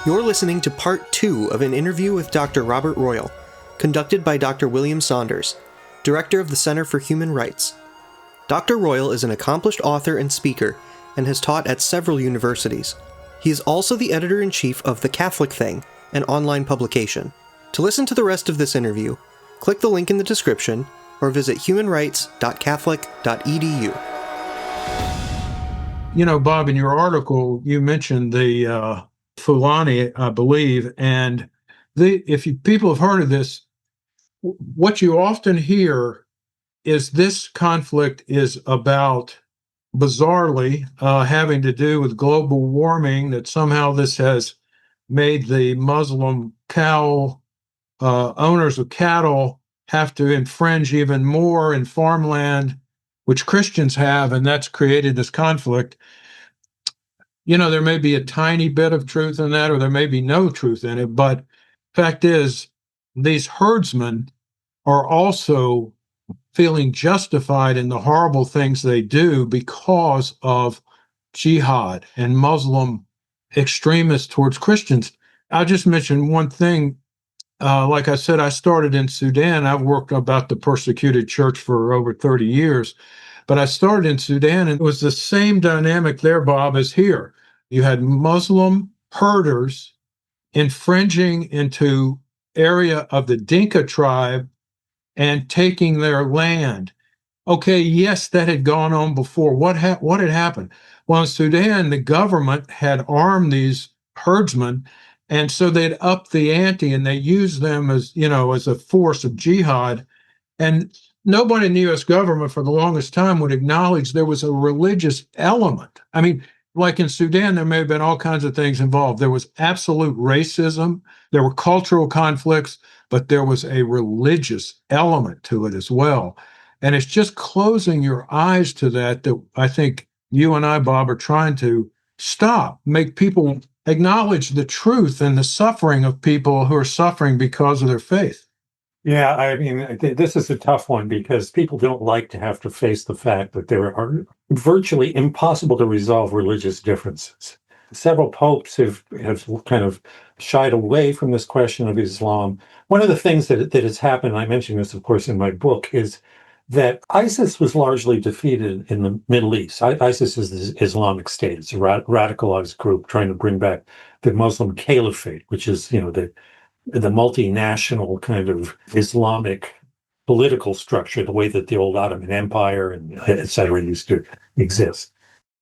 You're listening to part 2 of an interview with Dr. Robert Royal, conducted by Dr. William Saunders, Director of the Center for Human Rights. Dr. Royal is an accomplished author and speaker, and has taught at several universities. He is also the editor-in-chief of The Catholic Thing, an online publication. To listen to the rest of this interview, click the link in the description, or visit humanrights.catholic.edu. You know, Bob, in your article, you mentioned the Fulani, I believe, and people have heard of this, what you often hear is this conflict is about, bizarrely, having to do with global warming, that somehow this has made the Muslim cow owners of cattle have to infringe even more in farmland, which Christians have, and that's created this conflict. You know, there may be a tiny bit of truth in that, or there may be no truth in it, but fact is, these herdsmen are also feeling justified in the horrible things they do because of jihad and Muslim extremists towards Christians. I'll just mention one thing. Like I said, I started in Sudan. I've worked about the persecuted church for over 30 years. But I started in Sudan, and it was the same dynamic there, Bob, as here. You had Muslim herders infringing into area of the Dinka tribe and taking their land. Okay, yes, that had gone on before. What had happened? Well, in Sudan, the government had armed these herdsmen, and so they'd up the ante, and they used them as, you know, as a force of jihad. And nobody in the U.S. government for the longest time would acknowledge there was a religious element. I mean, like in Sudan, there may have been all kinds of things involved. There was absolute racism, there were cultural conflicts, but there was a religious element to it as well. And it's just closing your eyes to that I think you and I, Bob, are trying to stop, make people acknowledge the truth and the suffering of people who are suffering because of their faith. Yeah, I mean, this is a tough one because people don't like to have to face the fact that there are virtually impossible to resolve religious differences. Several popes have kind of shied away from this question of Islam. One of the things that has happened, I mentioned this, of course, in my book, is that ISIS was largely defeated in the Middle East. ISIS is the Islamic State. It's a radicalized group trying to bring back the Muslim caliphate, which is, you know, the multinational kind of Islamic political structure, the way that the old Ottoman Empire and et cetera used to exist.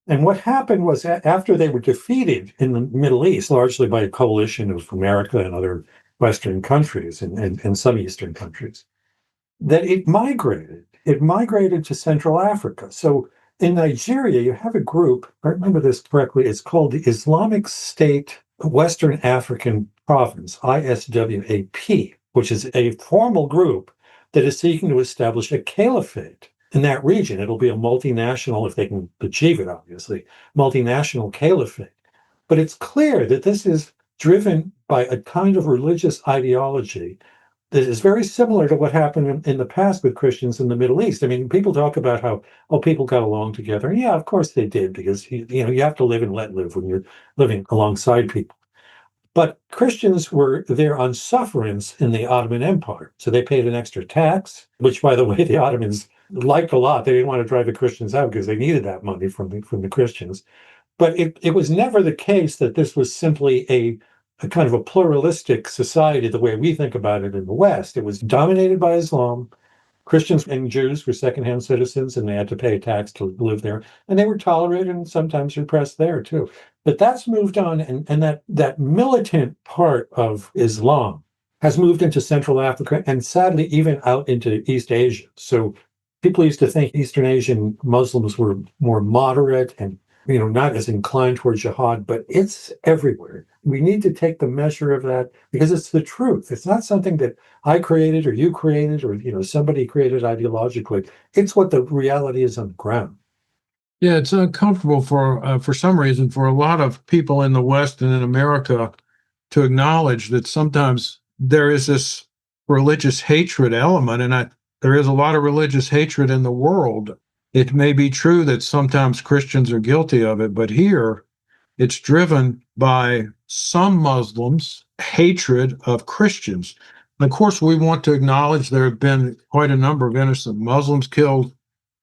And what happened was after they were defeated in the Middle East, largely by a coalition of America and other Western countries and some Eastern countries, that it migrated. It migrated to Central Africa. So in Nigeria, you have a group, if I remember this correctly, it's called the Islamic State Western African Province, ISWAP, which is a formal group that is seeking to establish a caliphate in that region. It'll be a multinational, if they can achieve it, obviously, multinational caliphate. But it's clear that this is driven by a kind of religious ideology that is very similar to what happened in the past with Christians in the Middle East. I mean, people talk about how, people got along together. Yeah, of course they did, because you have to live and let live when you're living alongside people. But Christians were there on sufferance in the Ottoman Empire. So they paid an extra tax, which, by the way, the Ottomans liked a lot. They didn't want to drive the Christians out because they needed that money from the Christians. But it was never the case that this was simply a kind of a pluralistic society the way we think about it in the West. It was dominated by Islam. Christians and Jews were secondhand citizens, and they had to pay a tax to live there. And they were tolerated and sometimes repressed there too. But that's moved on, and that militant part of Islam has moved into Central Africa and sadly even out into East Asia. So people used to think Eastern Asian Muslims were more moderate and not as inclined towards jihad, but it's everywhere. We need to take the measure of that because it's the truth. It's not something that I created or you created or somebody created ideologically. It's what the reality is on the ground. Yeah, it's uncomfortable for some reason for a lot of people in the West and in America to acknowledge that sometimes there is this religious hatred element, and there is a lot of religious hatred in the world. It may be true that sometimes Christians are guilty of it, but here It's driven by some Muslims' hatred of Christians. And of course, we want to acknowledge there have been quite a number of innocent Muslims killed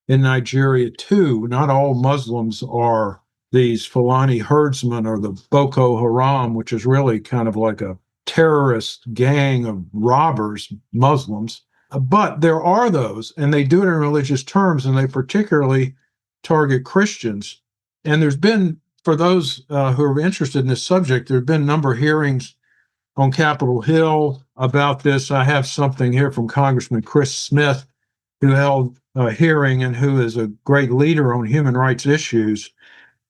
in Nigeria too. Not all Muslims are these Fulani herdsmen or the Boko Haram, which is really kind of like a terrorist gang of robbers, Muslims. But there are those, and they do it in religious terms, and they particularly target Christians. And there's been, for those who are interested in this subject, there have been a number of hearings on Capitol Hill about this. I have something here from Congressman Chris Smith, who held a hearing and who is a great leader on human rights issues.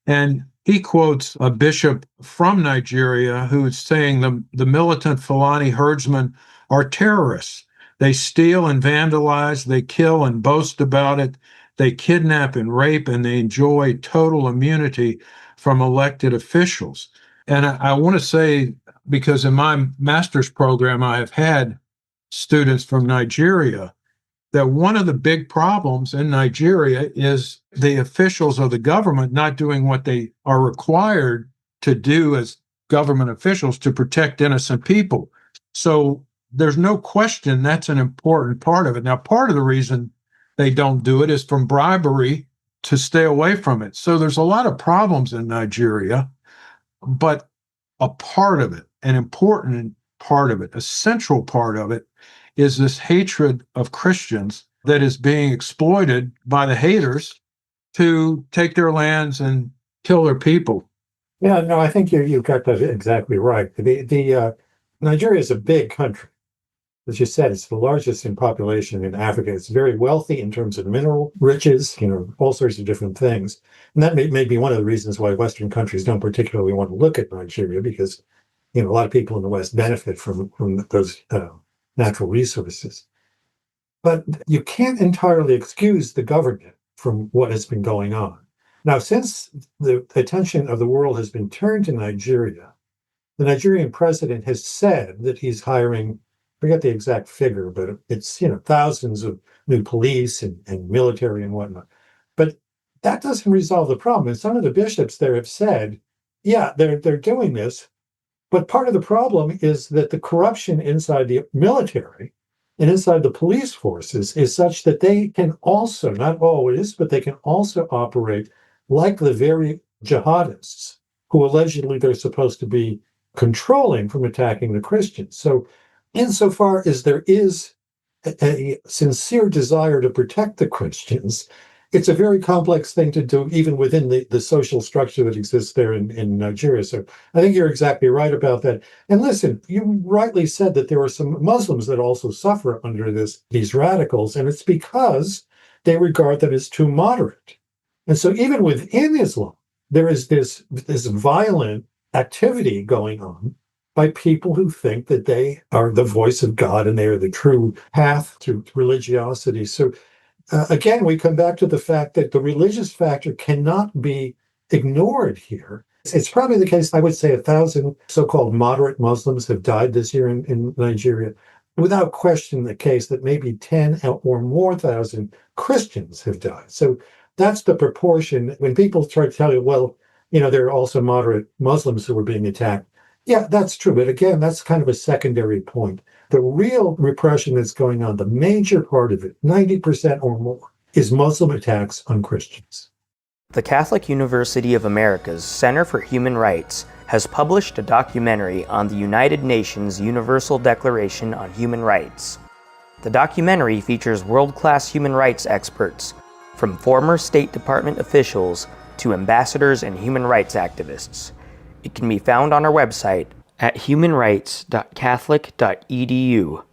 And he quotes a bishop from Nigeria who is saying the militant Fulani herdsmen are terrorists. They steal and vandalize, they kill and boast about it, they kidnap and rape, and they enjoy total immunity from elected officials. And I want to say, because in my master's program, I have had students from Nigeria, that one of the big problems in Nigeria is the officials of the government not doing what they are required to do as government officials to protect innocent people. So there's no question that's an important part of it. Now, part of the reason they don't do it is from bribery to stay away from it. So there's a lot of problems in Nigeria, but a part of it, an important part of it, a central part of it, is this hatred of Christians that is being exploited by the haters to take their lands and kill their people. Yeah, no, I think you got that exactly right. Nigeria is a big country. As you said, it's the largest in population in Africa. It's very wealthy in terms of mineral riches, all sorts of different things. And that may be one of the reasons why Western countries don't particularly want to look at Nigeria, because, a lot of people in the West benefit from those natural resources. But you can't entirely excuse the government from what has been going on. Now, since the attention of the world has been turned to Nigeria, the Nigerian president has said that he's hiring, I forget the exact figure, but it's, thousands of new police and military and whatnot. But that doesn't resolve the problem. And some of the bishops there have said, yeah, they're doing this, but part of the problem is that the corruption inside the military and inside the police forces is such that they can also, not always, but they can also operate like the very jihadists who allegedly they're supposed to be controlling from attacking the Christians. So insofar as there is a sincere desire to protect the Christians, it's a very complex thing to do, even within the social structure that exists there in Nigeria. So I think you're exactly right about that. And listen, you rightly said that there are some Muslims that also suffer under these radicals, and it's because they regard them as too moderate. And so even within Islam, there is this violent activity going on by people who think that they are the voice of God and they are the true path to religiosity. So again, we come back to the fact that the religious factor cannot be ignored here. It's probably the case, I would say 1,000 so-called moderate Muslims have died this year in Nigeria. Without question, the case that maybe 10 or more thousand Christians have died. So that's the proportion. When people try to tell you, well, there are also moderate Muslims who are being attacked. Yeah, that's true. But again, that's kind of a secondary point. The real repression that's going on, the major part of it, 90% or more, is Muslim attacks on Christians. The Catholic University of America's Center for Human Rights has published a documentary on the United Nations Universal Declaration on Human Rights. The documentary features world-class human rights experts, from former State Department officials to ambassadors and human rights activists. It can be found on our website at humanrights.catholic.edu.